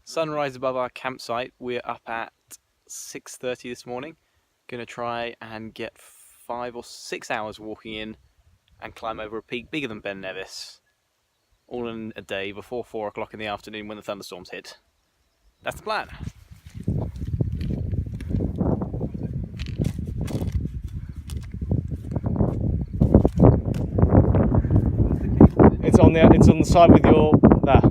Sunrise above our campsite. We're up at 6:30 this morning. Gonna try and get 5 or 6 hours walking in and climb over a peak bigger than Ben Nevis. All in a day before 4 o'clock in the afternoon when the thunderstorms hit. That's the plan. It's on the side with your there.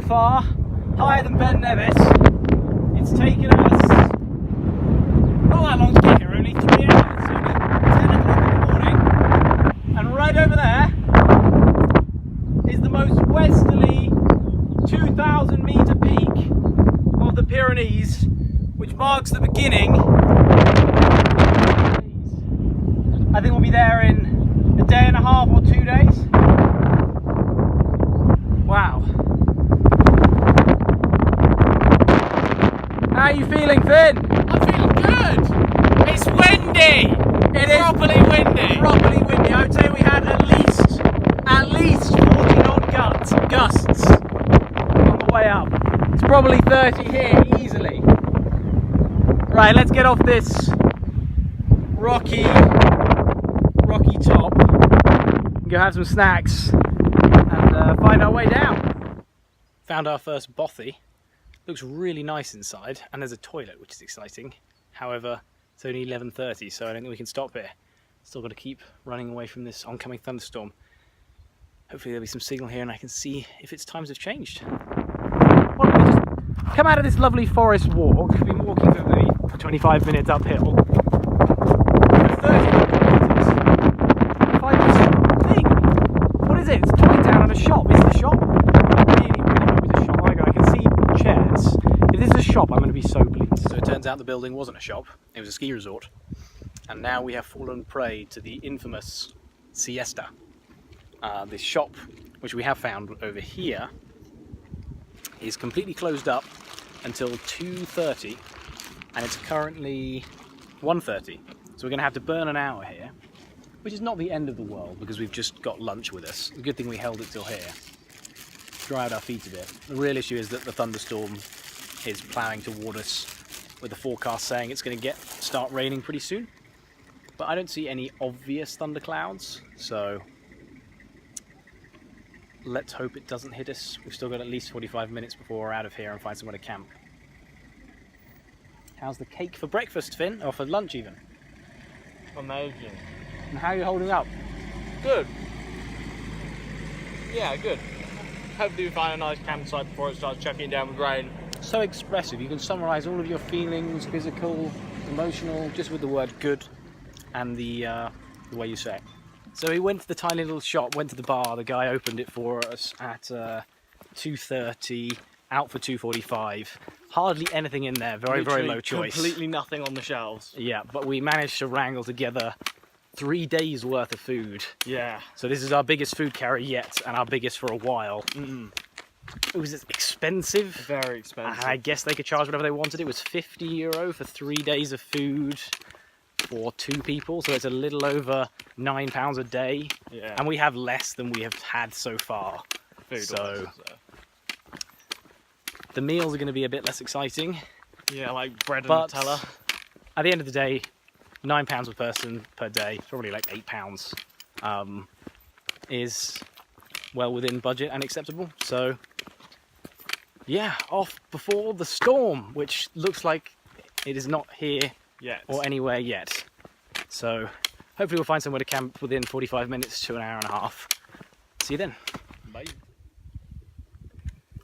Far, higher than Ben Nevis. It's taken us not that long to get here, only 3 hours, only 10 o'clock in the morning. And right over there is the most westerly 2,000 metre peak of the Pyrenees, which marks the beginning. I think we'll be there in a day and a half or 2 days. Wow. How are you feeling, Finn? I'm feeling good. It's windy. It is properly windy. Properly windy. I would say we had at least 40 knot gusts on the way up. It's probably 30 here easily. Right, let's get off this rocky top and go have some snacks and find our way down. Found our first bothy. Looks really nice inside, and there's a toilet, which is exciting. However, it's only 11:30, so I don't think we can stop here. Still got to keep running away from this oncoming thunderstorm. Hopefully there'll be some signal here and I can see if its times have changed. Well, we just come out of this lovely forest walk. We've been walking for maybe 25 minutes uphill. 30 meters. Find this thing. What is it? It's a toy town and a shop. Is it a shop? Chairs. If this is a shop, I'm going to be so pleased. So it turns out the building wasn't a shop, it was a ski resort. And now we have fallen prey to the infamous siesta. This shop, which we have found over here, is completely closed up until 2:30, and it's currently 1:30. So we're going to have to burn an hour here, which is not the end of the world because we've just got lunch with us. The good thing we held it till here. Dry out our feet a bit. The real issue is that the thunderstorm is ploughing toward us with the forecast saying it's going to start raining pretty soon. But I don't see any obvious thunderclouds, so let's hope it doesn't hit us. We've still got at least 45 minutes before we're out of here and find somewhere to camp. How's the cake for breakfast, Finn? Or for lunch even? Amazing. And how are you holding up? Good. Yeah, good. Hopefully we find a nice campsite before it starts chucking down with rain. So expressive. You can summarise all of your feelings, physical, emotional, just with the word good and the way you say it. So we went to the tiny little shop, went to the bar. The guy opened it for us at 2:30, out for 2:45. Hardly anything in there. Very low choice. Completely nothing on the shelves. Yeah, but we managed to wrangle together 3 days worth of food. Yeah. So this is our biggest food carry yet, and our biggest for a while. It was expensive. Very expensive. And I guess they could charge whatever they wanted. It was €50 for 3 days of food for 2 people, so it's a little over £9 a day. Yeah. And we have less than we have had so far. So the meals are going to be a bit less exciting. Yeah, like bread and but Nutella. At the end of the day, £9 per person per day, probably like £8, is well within budget and acceptable. So yeah, off before the storm, which looks like it is not here yet or anywhere yet. So hopefully we'll find somewhere to camp within 45 minutes to an hour and a half. See you then. Bye.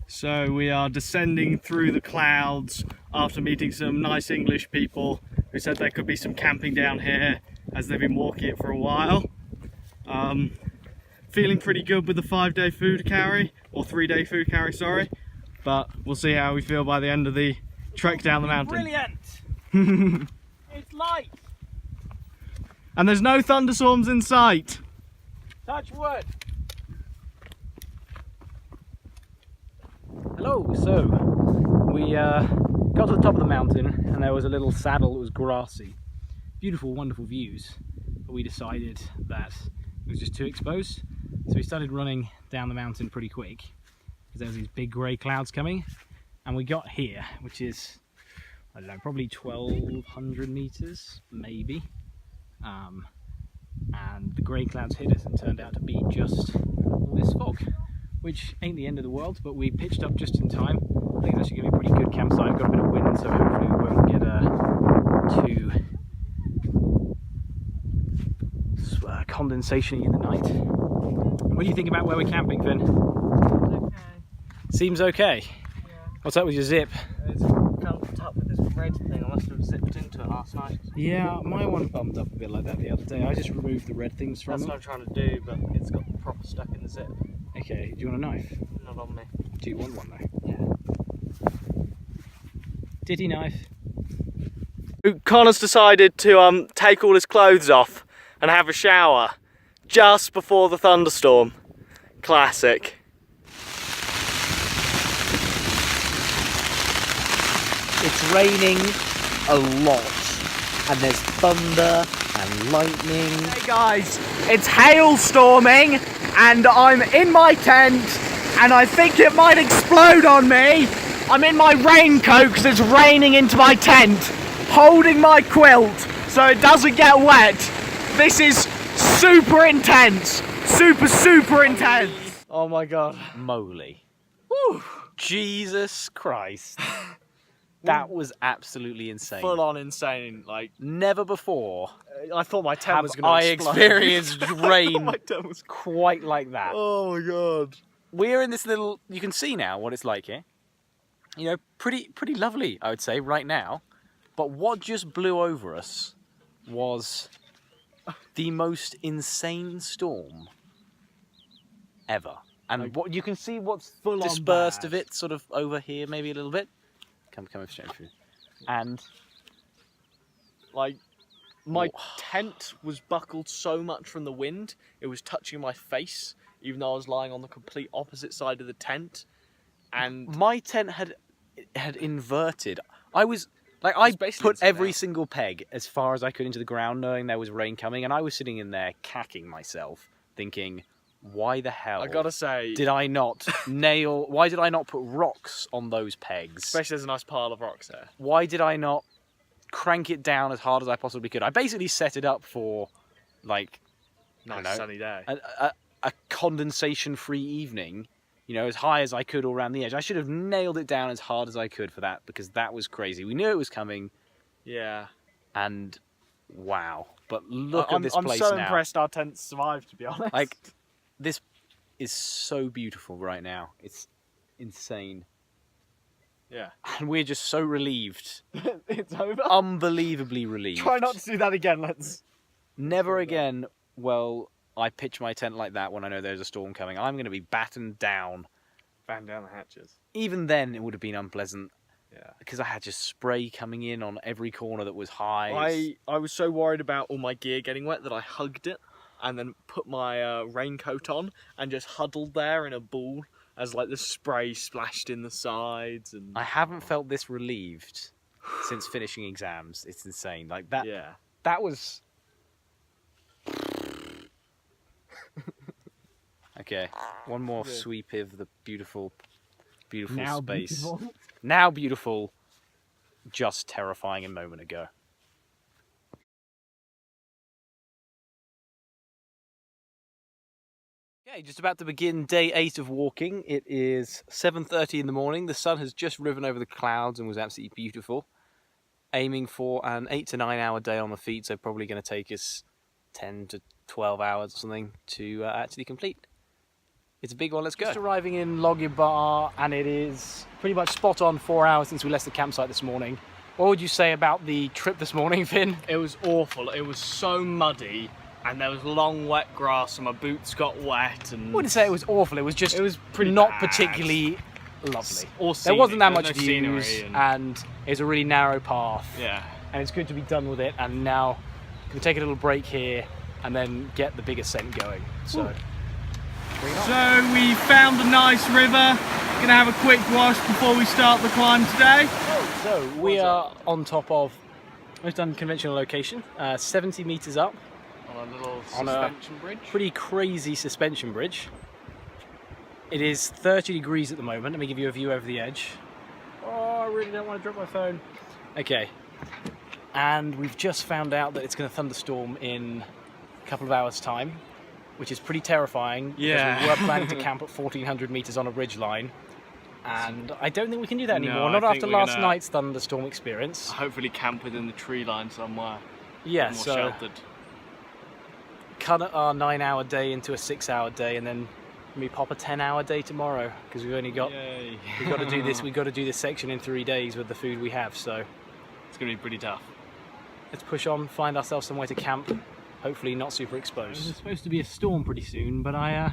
So we are descending through the clouds after meeting some nice English people who said there could be some camping down here as they've been walking it for a while. Feeling pretty good with the 5-day food carry, or 3-day food carry, sorry. But we'll see how we feel by the end of the trek down the mountain. Brilliant! It's light! And there's no thunderstorms in sight. Touch wood! Hello, so we got to the top of the mountain and there was a little saddle that was grassy. Beautiful, wonderful views, but we decided that it was just too exposed. So we started running down the mountain pretty quick because there was these big grey clouds coming, and we got here, which is, I don't know, probably 1,200 meters, maybe. And the grey clouds hit us and turned out to be just all this fog, which ain't the end of the world, but we pitched up just in time. I think it's actually going to be a pretty good campsite. We've got a bit of wind, so hopefully we won't get too condensation in the night. What do you think about where we're camping, Finn? Okay. Seems okay. Yeah. What's up with your zip? It's clumped up with this red thing. I must have zipped into it last night. Yeah, my one bummed up a bit like that the other day. I just removed the red things from That's it. what I'm trying to do, but it's got proper stuck in the zip. Okay, do you want a knife? Not on me. Do you want one though? Yeah. Titty knife. Connor's decided to take all his clothes off and have a shower just before the thunderstorm. Classic. It's raining a lot, and there's thunder and lightning. Hey guys, it's hailstorming and I'm in my tent and I think it might explode on me. I'm in my raincoat because it's raining into my tent, holding my quilt so it doesn't get wet. This is super intense, super intense. Oh my god. Moly. Woo. Jesus Christ. That was absolutely insane. Full on insane, like Never before I thought my tent have was going to I explode. experienced rain My tent was... quite like that. Oh my god. We're in this little, you can see now what it's like here. You know, pretty lovely, I would say, right now. But what just blew over us was the most insane storm ever. And Like, what you can see what's full on dispersed of bad. it sort of over here, maybe a little bit. Come straight through. And like my Whoa. tent was buckled so much from the wind, it was touching my face, even though I was lying on the complete opposite side of the tent. And my tent had inverted. I was like, I basically put inside every out. single peg as far as I could into the ground, knowing there was rain coming, and I was sitting in there cacking myself, thinking, why the hell I gotta say, did I not nail? Why did I not put rocks on those pegs? especially there's a nice pile of rocks there. Why did I not crank it down as hard as I possibly could? I basically set it up for, like, I don't Nice know, sunny day. a condensation-free evening, you know, as high as I could all around the edge. I should have nailed it down as hard as I could for that, because that was crazy. We knew it was coming, Yeah. and wow. But look at this I'm place so now. impressed our tent survived, to be honest. Like, this is so beautiful right now. It's insane. yeah. And we're just so relieved. It's over. Unbelievably relieved. Try not to do that again, let's... Never again will I pitch my tent like that when I know there's a storm coming. I'm going to be battened down. Fan down the hatches. Even then, it would have been unpleasant Yeah. because I had just spray coming in on every corner that was high. I was so worried about all my gear getting wet that I hugged it and then put my raincoat on and just huddled there in a ball as like the spray splashed in the sides. And I haven't felt this relieved since finishing exams. It's insane. Like that. yeah. That was. Okay, one more Yeah. sweep of the beautiful Now space. beautiful. Now beautiful, just terrifying a moment ago. Okay, just about to begin day 8 of walking. It is 7:30 in the morning. The sun has just riven over the clouds and was absolutely beautiful. Aiming for an 8 to 9 hour day on the feet, so probably going to take us 10 to 12 hours or something to actually complete. It's a big one, let's go. Just arriving in Loggybar, and it is pretty much spot on 4 hours since we left the campsite this morning. What would you say about the trip this morning, Finn? It was awful. It was so muddy, and there was long wet grass, and my boots got wet. And I wouldn't say it was awful. It was just pretty not bad. particularly lovely. Or There wasn't that scenic, much there was no views, scenery and it was a really narrow path. Yeah. And it's good to be done with it. And now we can take a little break here and then get the big ascent going. So, So we found a nice river. Gonna have a quick wash before we start the climb today. so we are on top of most unconventional location, 70 meters up. On a little On a suspension bridge. Pretty crazy suspension bridge. It is 30 degrees at the moment. Let me give you a view over the edge. Oh, I really don't want to drop my phone. Okay. And we've just found out that it's going to thunderstorm in a couple of hours' time, which is pretty terrifying. Yeah. Because we were planning to camp at 1400 meters on a ridge line. And I don't think we can do that anymore. No, Not I think after we're last gonna night's thunderstorm experience. Hopefully camp within the tree line somewhere. Yeah, More so sheltered. cut our 9-hour day into a 6-hour day, and then we pop a 10-hour day tomorrow because we've only got Yay. we've got to do this. We've got to do this section in 3 days with the food we have. So It's gonna be pretty tough. let's push on, find ourselves somewhere to camp. Hopefully not super exposed. There's supposed to be a storm pretty soon, but I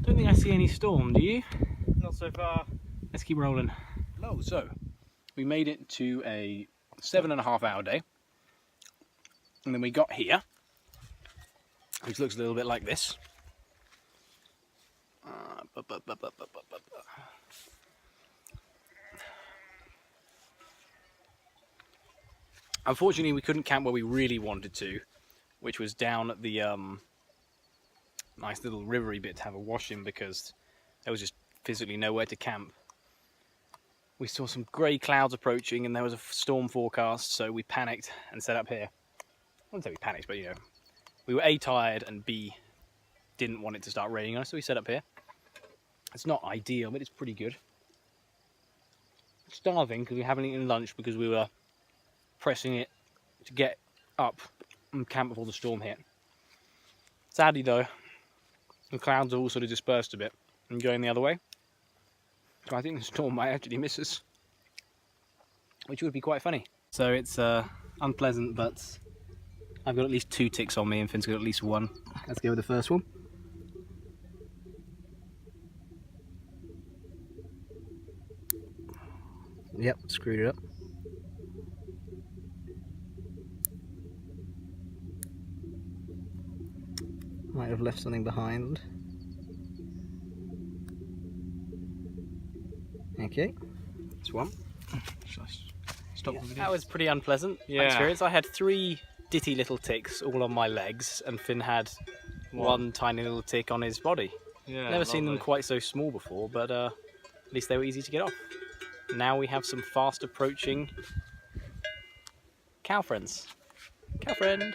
don't think I see any storm. Do you? Not so far. Let's keep rolling. Hello, so we made it to a 7.5-hour day. And then we got here, which looks a little bit like this. Unfortunately, we couldn't camp where we really wanted to, which was down at the nice little rivery bit to have a wash in, because there was just physically nowhere to camp. We saw some grey clouds approaching and there was a storm forecast, so we panicked and set up here. I wouldn't say we panicked, but you know, we were A, tired, and B, didn't want it to start raining on us, so we set up here. It's not ideal, but it's pretty good. Starving because we haven't eaten lunch because we were pressing it to get up and camp before the storm hit. Sadly though, the clouds have all sort of dispersed a bit and going the other way. So I think the storm might actually miss us, which would be quite funny. So it's unpleasant, but I've got at least 2 ticks on me and Finn's got at least 1. Let's go with the first one. Yep, screwed it up. Might have left something behind. Okay, that's one. Should I stop the video? That was pretty unpleasant Yeah. experience. I had 3 ditty little ticks all on my legs, and Finn had one tiny little tick on his body. Yeah, Never seen them lovely. quite so small before, but at least they were easy to get off. Now we have some fast approaching cow friends. Cow friend.